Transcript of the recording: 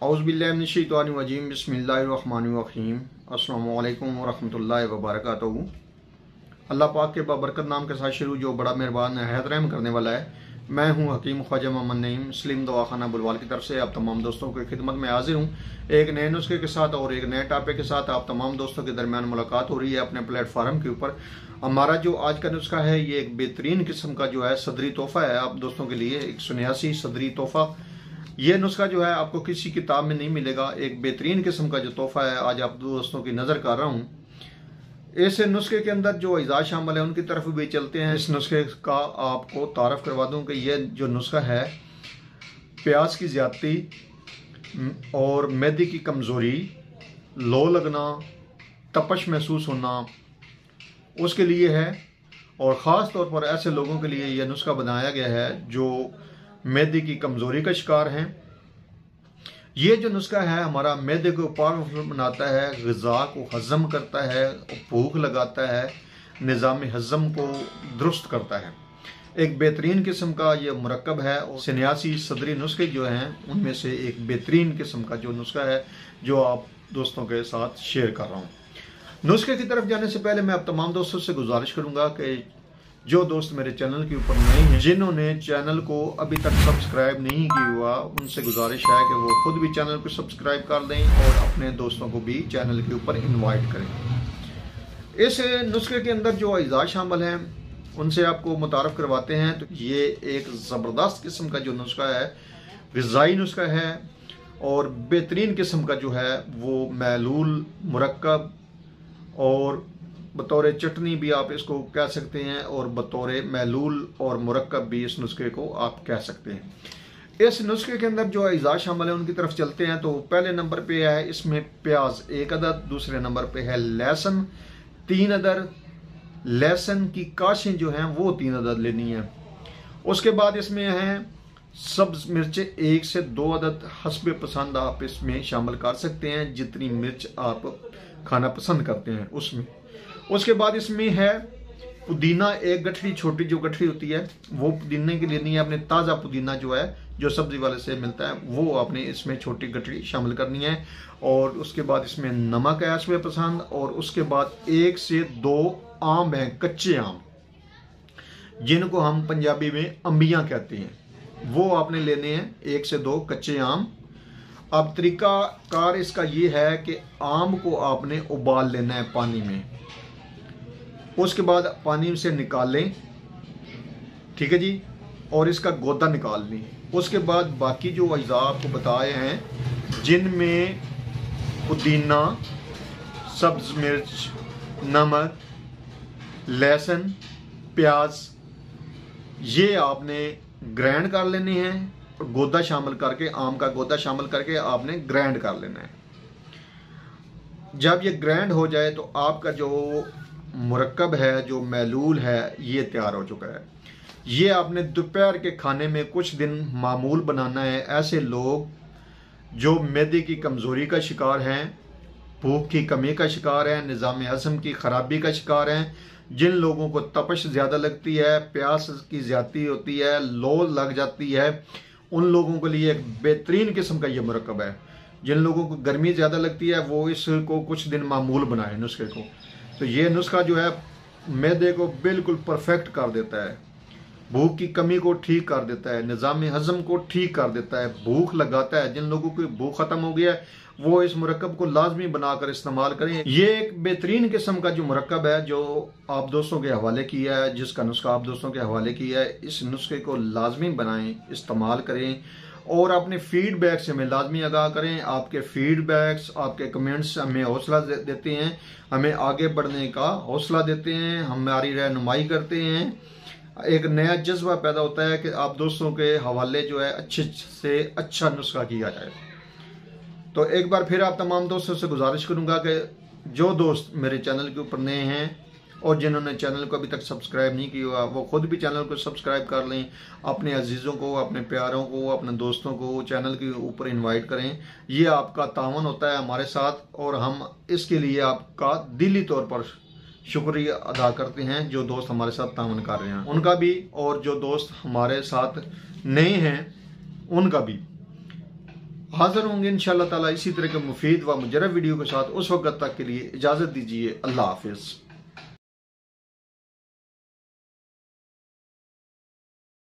औज़ुबिल्लाहिमिनश्शैतानिर्रजीम बिस्मिल्लाहिर्रहमानिर्रहीम अस्सलामु अलैकुम वरहमतुल्लाहि वबरकातुहू। अल्लाह पाक के बाबरकत नाम के साथ शुरू जो बड़ा मेहरबान निहायत रहम करने वाला है। मैं हूं हकीम ख्वाजा मोहम्मद नईम मुस्लिम दवाखाना बुलवाल की तरफ से आप तमाम दोस्तों की खिदमत में हाजिर हूं एक नए नुस्खे के साथ और एक नए टॉपिक के साथ। आप तमाम दोस्तों के दरमियान मुलाकात हो रही है अपने प्लेटफार्म के ऊपर। हमारा जो आज का नुस्खा है ये एक बेहतरीन किस्म का जो है सदरी तोहफा है आप दोस्तों के लिए, एक सुन्यासी सदरी तोहफा। ये नुस्खा जो है आपको किसी किताब में नहीं मिलेगा, एक बेहतरीन किस्म का जो तोहफा है आज आप दोस्तों की नज़र कर रहा हूँ। इस नुस्खे के अंदर जो अज़ा शामिल है उनकी तरफ भी चलते हैं। इस नुस्खे का आपको तारफ़ करवा दूं कि यह जो नुस्खा है प्यास की ज़्यादती और मैदे की कमज़ोरी, लो लगना, तपश महसूस होना उसके लिए है। और ख़ास तौर पर ऐसे लोगों के लिए यह नुस्खा बनाया गया है जो मैदे की कमज़ोरी का शिकार हैं। ये जो नुस्खा है हमारा मैदे को पावरफुल बनाता है, ग़िज़ा को हज़म करता है, भूख लगाता है, निज़ाम हज़म को दुरुस्त करता है। एक बेहतरीन किस्म का ये मुरक्कब है और 89 सदरी नुस्खे जो हैं उनमें से एक बेहतरीन किस्म का जो नुस्खा है जो आप दोस्तों के साथ शेयर कर रहा हूँ। नुस्खे की तरफ जाने से पहले मैं आप तमाम दोस्तों से गुजारिश करूँगा कि जो दोस्त मेरे चैनल के ऊपर नए हैं, जिन्होंने चैनल को अभी तक सब्सक्राइब नहीं किया हुआ, उनसे गुजारिश है कि वो खुद भी चैनल को सब्सक्राइब कर दें और अपने दोस्तों को भी चैनल के ऊपर इनवाइट करें। इस नुस्खे के अंदर जो अज़ा शामिल हैं उनसे आपको मुतारफ़ करवाते हैं। तो ये एक ज़बरदस्त किस्म का जो नुस्खा है, ग़िज़ाई नुस्खा है और बेहतरीन किस्म का जो है वो महलूल मुरक्कब और बतौर चटनी भी आप इसको कह सकते हैं और बतौर महलूल और मुरक्कब भी इस नुस्खे को आप कह सकते हैं। इस नुस्खे के अंदर जो अज़ा शामिल है उनकी तरफ चलते हैं। तो पहले नंबर पे है इसमें प्याज 1 अदद, दूसरे नंबर पे है लहसुन 3 अदद, लहसुन की काशें जो हैं वो 3 अदद लेनी है। उसके बाद इसमें है सब्ज मिर्चें 1 से 2 अदद, हस्बे पसंद आप इसमें शामिल कर सकते हैं जितनी मिर्च आप खाना पसंद करते हैं उसमें। उसके बाद इसमें है पुदीना 1 गठरी, छोटी जो गठरी होती है वो पुदीने की लेनी है। अपने ताज़ा पुदीना जो है जो सब्जी वाले से मिलता है वो आपने इसमें छोटी गठरी शामिल करनी है। और उसके बाद इसमें नमक है हस्बे पसंद। और उसके बाद 1 से 2 आम हैं, कच्चे आम जिनको हम पंजाबी में अंबियां कहते हैं, वो आपने लेने हैं 1 से 2 कच्चे आम। अब तरीका कार इसका ये है कि आम को आपने उबाल लेना है पानी में, उसके बाद पानी से निकाल लें, ठीक है जी, और इसका गोदा निकाल लें। उसके बाद बाकी जो अज़ा आपको बताए हैं जिनमें पुदीना, सब्ज मिर्च, नमक, लहसुन, प्याज, ये आपने ग्राइंड कर लेने हैं और गोदा शामिल करके, आम का गोदा शामिल करके आपने ग्राइंड कर लेना है। जब ये ग्राइंड हो जाए तो आपका जो मुरक्कब है, जो महलूल है, ये तैयार हो चुका है। ये आपने दोपहर के खाने में कुछ दिन मामूल बनाना है। ऐसे लोग जो मैदे की कमज़ोरी का शिकार हैं, भूख की कमी का शिकार हैं, निज़ाम हज़म की ख़राबी का शिकार हैं, जिन लोगों को तपश ज़्यादा लगती है, प्यास की ज़्यादती होती है, लो लग जाती है, उन लोगों के लिए एक बेहतरीन किस्म का ये मुरक्कब है। जिन लोगों को गर्मी ज़्यादा लगती है वो इसको कुछ दिन मामूल बनाए नुस्खे को। तो ये नुस्खा जो है मैदे को बिल्कुल परफेक्ट कर देता है, भूख की कमी को ठीक कर देता है, निज़ाम हज़म को ठीक कर देता है, भूख लगाता है। जिन लोगों की भूख ख़त्म हो गया है वो इस मुरक्कब को लाजमी बनाकर इस्तेमाल करें। ये एक बेहतरीन किस्म का जो मुरक्कब है जो आप दोस्तों के हवाले किया है, जिसका नुस्खा आप दोस्तों के हवाले किया है, इस नुस्खे को लाजमी बनाएं, इस्तेमाल करें और अपने फीडबैक से हमें लाजमी आगाह करें। आपके फीडबैक्स, आपके कमेंट्स हमें हौसला देते हैं, हमें आगे बढ़ने का हौसला देते हैं, हमारी रहनुमाई करते हैं। एक नया जज्बा पैदा होता है कि आप दोस्तों के हवाले जो है अच्छे से अच्छा नुस्खा किया जाए। तो एक बार फिर आप तमाम दोस्तों से गुजारिश करूंगा कि जो दोस्त मेरे चैनल के ऊपर नए हैं और जिन्होंने चैनल को अभी तक सब्सक्राइब नहीं किया हुआ वो खुद भी चैनल को सब्सक्राइब कर लें। अपने अजीज़ों को, अपने प्यारों को, अपने दोस्तों को चैनल के ऊपर इनवाइट करें। ये आपका तावन होता है हमारे साथ और हम इसके लिए आपका दिली तौर पर शुक्रिया अदा करते हैं जो दोस्त हमारे साथ तावन कर रहे हैं उनका भी, और जो दोस्त हमारे साथ नए हैं उनका भी। हाजिर होंगे इंशाअल्लाह ताला इसी तरह के मुफीद व मुजरब वीडियो के साथ। उस वक्त तक के लिए इजाज़त दीजिए। अल्लाह हाफिज़।